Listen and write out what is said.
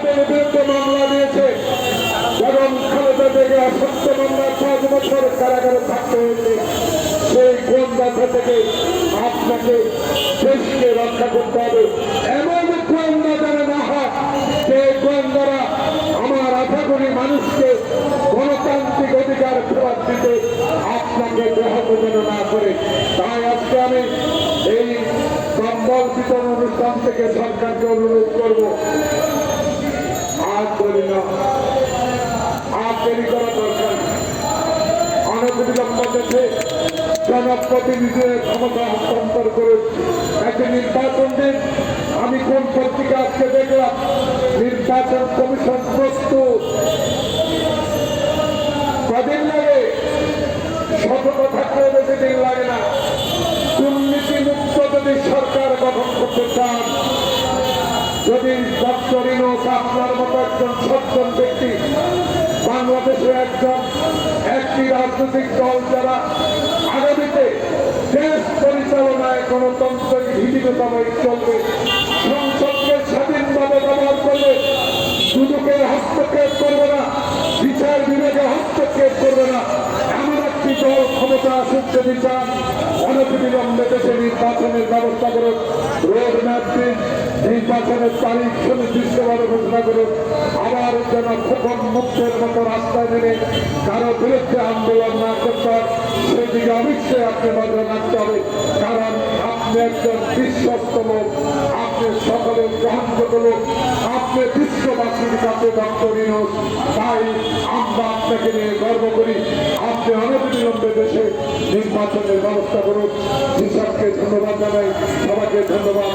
আপনার বিরুদ্ধে মামলা দিয়েছে এবং খালেদা থেকে সত্য মামলার 5 বছর কারাগারে থাকতে হয়েছে। সেই গোয়েন্দা থেকে আপনাকে দেশকে রক্ষা করতে হবে। এমন গোয়েন্দা যেন না হয় যে গোয়েন্দারা আমার 18 কোটি মানুষকে গণতান্ত্রিক অধিকার ফেরত দিতে আপনাকে ব্যাহত যেন না করে। তাই আজকে আমি এই কম্বল বিতরণ অনুষ্ঠান থেকে সরকারকে অনুরোধ করব, আর করি না, আর দেরি করা দরকার। অনতিবিলম্ব দেশে জনপ্রতিনিধিদের ক্ষমতা হস্তান্তর করে একটা নির্বাচন দিন। আমি কোন পত্রিকা আজকে দেখলাম নির্বাচন কমিশন প্রস্তুত। কদিন লাগে? সতর্ক থাকলে বেশি দিন লাগে না। দুর্নীতি মুক্ত যদি সরকার গঠন করতে চান, যদি ডক্টর ইউনূস আপনার মতো একজন সজ্জন ব্যক্তি বাংলাদেশে একটি রাজনৈতিক দল যারা আগামীতে দেশ পরিচালনায় গণতন্ত্রের ভিত্তিগতভাবে চলবে, সংসদকে স্বাধীনভাবে ব্যবহার করবে, দুদকের হস্তক্ষেপ করবে না, বিচার বিভাগে হস্তক্ষেপ করবে না, এমন একটি দল ক্ষমতা আসুক যদি চান, অনতিবিলম্বে দেশে নির্বাচনের ব্যবস্থা করুন, রোড ম্যাপ দিন, নির্বাচনের তারিখ সুনির্দিষ্টভাবে ঘোষণা করুন। আবার যেন খোকন মুক্তের মতো রাস্তায় নেমে কারো বিরুদ্ধে আন্দোলন না করতে হয়, সেদিকে অবশ্যই আপনি নজর রাখতে হবে। কারণ আপনি একজন বিশ্বস্ত লোক, আপনি সকলের গ্রহণযোগ্য লোক, আপনি বিশ্ববাসীর কাছে ডক্টর ইউনূস। তাই আমরা আপনাকে নিয়ে গর্ব করি। আপনি অনতিবিলম্বে দেশে নির্বাচনের ব্যবস্থা করুন। কৃষককে ধন্যবাদ জানাই, সবাইকে ধন্যবাদ।